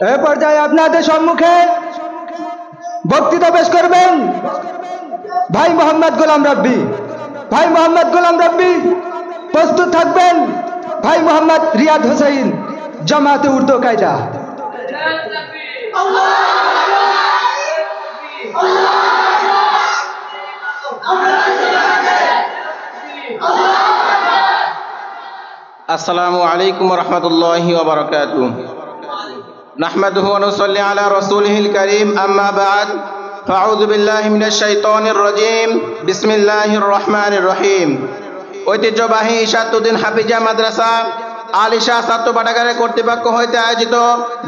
এই পর্যায়ে আপনাদের সম্মুখে বক্তৃতা পেশ করবেন ভাই মোহাম্মদ গোলাম রাব্বি। ভাই মোহাম্মদ গোলাম রাব্বি প্রস্তুত থাকবেন। ভাই মোহাম্মদ রিয়াদ হোসেন, জামাতে উর্দু কায়দা। আসসালামু আলাইকুম ওয়া রাহমাতুল্লাহি ওয়া বারাকাতুহু। নাহমাদুহু ওয়া নুসাল্লি আলা রাসূলিহিল কারীম, আম্মা বা'দ। ফাআউযু বিল্লাহি মিনাশ শাইতানির রাজীম। বিসমিল্লাহির রহমানির রহিম। ঐতিহ্যবাহী ইশাতুদ্দিন হাফিজা মাদ্রাসা আলিশা ছাত্র পাঠাগারের কর্তৃপক্ষ হইতে আয়োজিত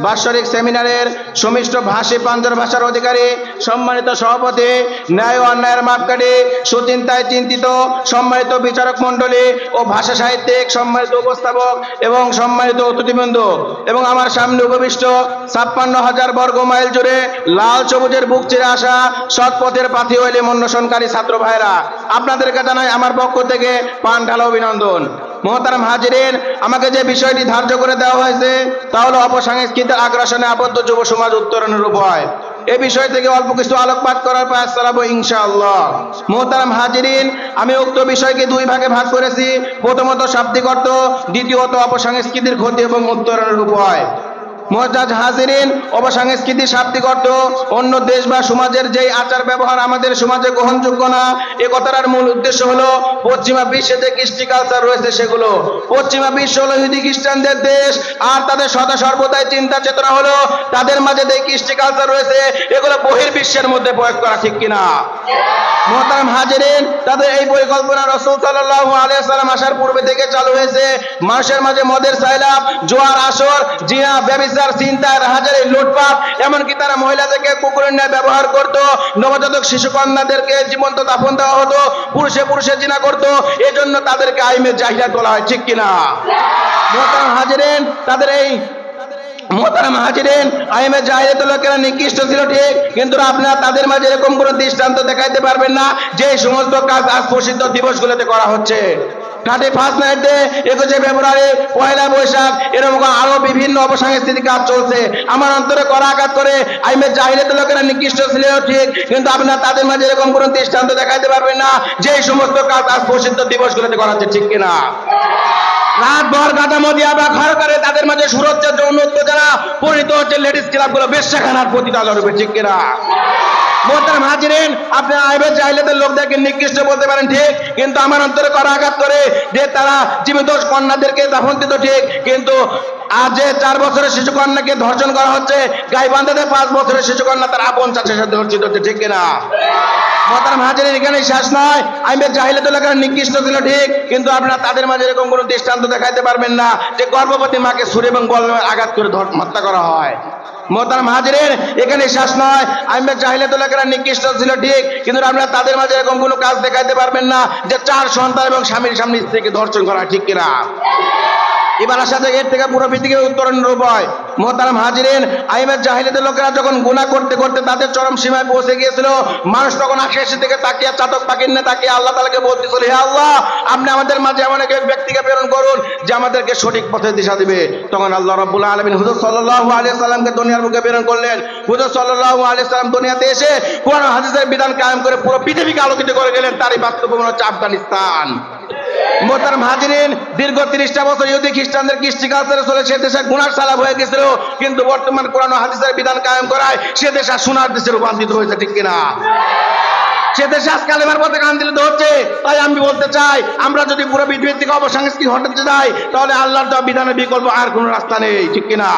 বাৎসরিক সেমিনারের সুমিষ্ট ভাষী পাঞ্জার ভাষার অধিকারী সম্মানিত সভাপতি, ন্যায় ও অন্যায়ের মাপকাঠি, সুচিন্তায় চিন্তিত সম্মানিত বিচারক মণ্ডলী ও ভাষা সাহিত্যিক সম্মানিত উপস্থাপক এবং সম্মানিত অতিথিবৃন্দ এবং আমার সামনে উপবিষ্ট ৫৬,০০০ বর্গ মাইল জুড়ে লাল সবুজের বুক চিরে আসা সৎপথের পাথী ওয়েলি মন্যসনকারী ছাত্র ভাইরা, আপনাদেরকে জানাই আমার পক্ষ থেকে পান ঢালা অভিনন্দন। মোহতারাম হাজিরিন, আমাকে যে বিষয়টি ধার্য করে দেওয়া হয়েছে তা হলো অপসংস্কৃতির আগ্রাসনে আবদ্ধ যুব সমাজ উত্তরণের উপায়। এই বিষয় থেকে অল্প কিছু আলোকপাত করার প্রয়াস চালাবো ইনশাআল্লাহ। মোহতারাম হাজিরিন, আমি উক্ত বিষয়কে দুই ভাগে ভাগ করেছি। প্রথমত শাব্দিক অর্থ, দ্বিতীয়ত অপসংস্কৃতির ক্ষতি এবং উত্তরণের উপায়। মুআজ্জাজ হাজিরিন, অপসংস্কৃতির শাব্দিক অর্থ অন্য দেশ বা সমাজের যেই আচার ব্যবহার আমাদের সমাজে গ্রহণযোগ্য না, এ কথার মূল উদ্দেশ্য হলো পশ্চিমা বিশ্বে যে কৃষ্টি কালচার রয়েছে সেগুলো। পশ্চিমা বিশ্ব হলো ইহুদি খ্রিস্টানদের দেশ, আর তাদের সদা সর্বদাই চিন্তা চেতনা হলো তাদের মাঝে যে কৃষ্টি কালচার রয়েছে এগুলো বহির্বিশ্বের মধ্যে প্রয়োগ করা, ঠিক কিনা? মুহতারাম হাজিরিন, তাদের এই পরিকল্পনা রাসূল সাল্লাল্লাহু আলাইহি ওয়াসাল্লাম আসার পূর্বে থেকে চালু হয়েছে। মানুষের মাঝে মদের সাইলাব, জোয়ার আসর, জিনা, ব্যভিচার, চিন্তায় হাজারে লুটপাট, এমনকি তারা মহিলাদেরকে কুকুরের ন্যায় ব্যবহার করত, নবজাতক শিশু কন্যাদেরকে জীবন্ত দাফন দেওয়া হতো, পুরুষে পুরুষে জিনা করতো। এজন্য তাদেরকে আইমে জাহিলিয়াত বলা হয়, ঠিক কিনা? মুহতারাম হাজিরিন, তাদের এই মোহতারাম হাজিরিন, আইমে জাহিলিয়াতের লোকেরা নিকৃষ্ট ছিল ঠিক, কিন্তু আপনারা তাদের মাঝে এরকম কোনো দৃষ্টান্ত দেখাইতে পারবেন না যে সমস্ত কাজ আজ প্রসিদ্ধ দিবসগুলোতে করা হচ্ছে। 31 নাইট ডে, 21 ফেব্রুয়ারি, 1 বৈশাখ, এরকম আরো বিভিন্ন অপসংস্কৃতিক কাজ চলছে। আমার অন্তরে করা আঘাত করে আইমে জাহিলিয়াতের লোকেরা নিকৃষ্ট ছিল ঠিক, কিন্তু আপনারা তাদের মাঝে এরকম কোনো দৃষ্টান্ত দেখাইতে পারবেন না যে সমস্ত কাজ আজ প্রসিদ্ধ দিবসগুলোতে করা হচ্ছে, ঠিক কিনা? রাত ভর গাদামো দিয়া বা ঘর করে তাদের মাঝে সুরক্ষা যৌন উত্তেজনা পরিণত হচ্ছে লেডিস ক্লাবগুলো বেশ্যাখানার প্রতিদান রূপে, ঠিক কিনা? মোহতারাম হাজিরিন, আপনি আইবে জাহিলিয়াতের লোকদেরকে নিকৃষ্ট বলতে পারেন ঠিক, কিন্তু আমার অন্তরে করা আঘাত করে যে তারা জীবিত কন্যাদেরকে দাফন দিত ঠিক, কিন্তু আজ যে 4 বছরের শিশু কন্যাকে ধর্ষণ করা হচ্ছে, গাইবান্ধাতে 5 বছরের শিশু কন্যা তার আপন চাচার সাথে ধর্ষিত হচ্ছে, ঠিক কিনা? মোহতারাম হাজিরিন, এখানে শেষ নয়। আইবে জাহিলিয়াতের লোকেরা নিকৃষ্ট ছিল ঠিক, কিন্তু আপনারা তাদের মাঝে এরকম কোনো দৃষ্টান্ত দেখাইতে পারবেন না যে গর্ভবতী মাকে ছুরি এবং বল্লমে আঘাত করে হত্যা করা হয়। মোহতারাম হাজিরিন, এখানে শেষ নয়। আইমে জাহিলিয়াতের লোকেরা নিকৃষ্ট ছিল ঠিক, কিন্তু আপনারা তাদের মাঝে এরকম কোনো কাজ দেখাইতে পারবেন না যে 4 সন্তান এবং স্বামীর সামনে স্ত্রীকে ধর্ষণ করা, ঠিক কিনা? এবার সাথে এর থেকে পুরো পৃথিবীর উত্তরণের উপায়। মোহতারাম হাজিরিন, আইমে জাহিলিয়াতের লোকেরা যখন গুনাহ করতে করতে তাদের চরম সীমায় পৌঁছে গিয়েছিল, মানুষ তখন আকাশের দিকে তাকিয়ে চাতক পাখির ন্যায় তাকিয়ে আল্লাহ তাআলাকে বলতেছিল, হে আল্লাহ, আপনি আমাদের মাঝে এমন এক ব্যক্তিকে প্রেরণ করুন যে আমাদেরকে সঠিক পথে দিশা দিবে। তখন আল্লাহ রাব্বুল আলামিন হুজুর সাল্লাল্লাহু আলাইহি সাল্লামকে দুনিয়ার বুকে প্রেরণ করলেন। হুজুর সাল্লাল্লাহু আলাইহি সাল্লাম দুনিয়াতে এসে কোরআন ও হাদিসের বিধান কায়েম করে পুরো পৃথিবীকে আলোকিত করে গেলেন। তারই বাস্তবতা হচ্ছে আফগানিস্তান। মোহতারাম হাজিরিন, দীর্ঘ 30টা বছর ইহুদি খ্রিস্টানদের কৃষ্টি কালচারে চলে সে দেশে গুনার সালাব হয়ে গেছিল, কিন্তু বর্তমান কোরআন ও হাদিসের বিধান কায়েম করায় সে দেশ আর সোনার দেশে রূপান্তরিত হয়েছে, ঠিক কিনা? সে দেশে আজ কালেমার পথে কান্দিলিত হচ্ছে। তাই আমি বলতে চাই, আমরা যদি পুরো পৃথিবীর থেকে অপসংস্কৃতি হটাতে যাই তাহলে আল্লাহর দেওয়া বিধানের বিকল্প আর কোনো রাস্তা নেই, ঠিক কিনা?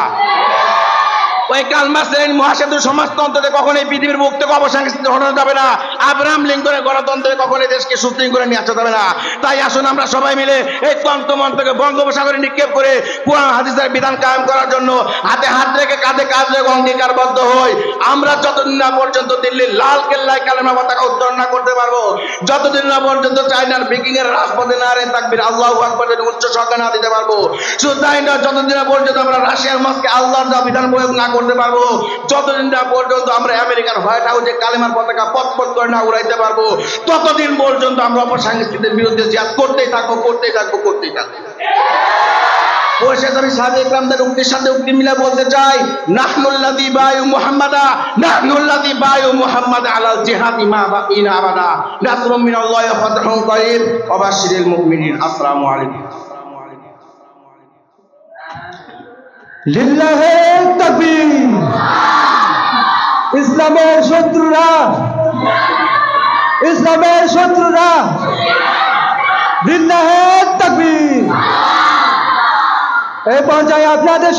ওই কালমা শ্রেণী মহাসেতু সমাজতন্ত্রে কখনোই পৃথিবীর মুখ থেকে অপসংস্কৃতি হটানো যাবে না। আব্রাহাম লিঙ্কনের গণতন্ত্রে কখনোই দেশকে সুশৃঙ্খল করে নিয়ে আসা যাবে না। তাই আসুন আমরা সবাই মিলে এই তন্ত্রমন্ত্রকে বঙ্গোপসাগরে নিক্ষেপ করে কোরআন হাদিসের বিধান কায়েম করার জন্য হাতে হাত রেখে কাঁধে কাঁধ রেখে অঙ্গীকারবদ্ধ হই। আমরা যতদিন না পর্যন্ত দিল্লির লাল কেল্লায় কালেমা পতাকা উত্তোলন না করতে পারবো, যতদিন না পর্যন্ত চায়নার বেকিং এর রাজপথে নারে তাকবীর আল্লাহু আকবার উচ্চ স্বরে না দিতে পারবো, শুধু তাই না, যতদিন না পর্যন্ত আমরা রাশিয়ার মস্কে আল্লাহর দেওয়া বিধান প্রয়োগ না করতে পারবো, যতদিন না পর্যন্ত আমরা আমেরিকার হোয়াইট হাউসে কালেমার পতাকা পথ করে না উড়াইতে পারবো, ততদিন পর্যন্ত আমরা অপসংস্কৃতির বিরুদ্ধে জিহাদ করতেই থাকবো। পরিশেষে আমি সাহাবায়ে ইকরামদের উক্তির সাথে উক্তি মিলে বলতে চাই, নাহনুল্লাযী বায়ু মুহাম্মাদা, নাহনুল্লাযী বায়ু মুহাম্মাদ আলাল জিহাদি মা বাকিনা আবাদা, নাসরুম মিনাল্লাহি ওয়া ফাতহুন করিব ওয়া বাশশিরিল মুমিনিন। আসসালামু আলাইকুম। লিল্লাহে তাকবীর। ইসলামের শত্রুরা, ইসলামের শত্রুরা, লিল্লাহে তাকবীর। এই পর্যায়ে আপনাদের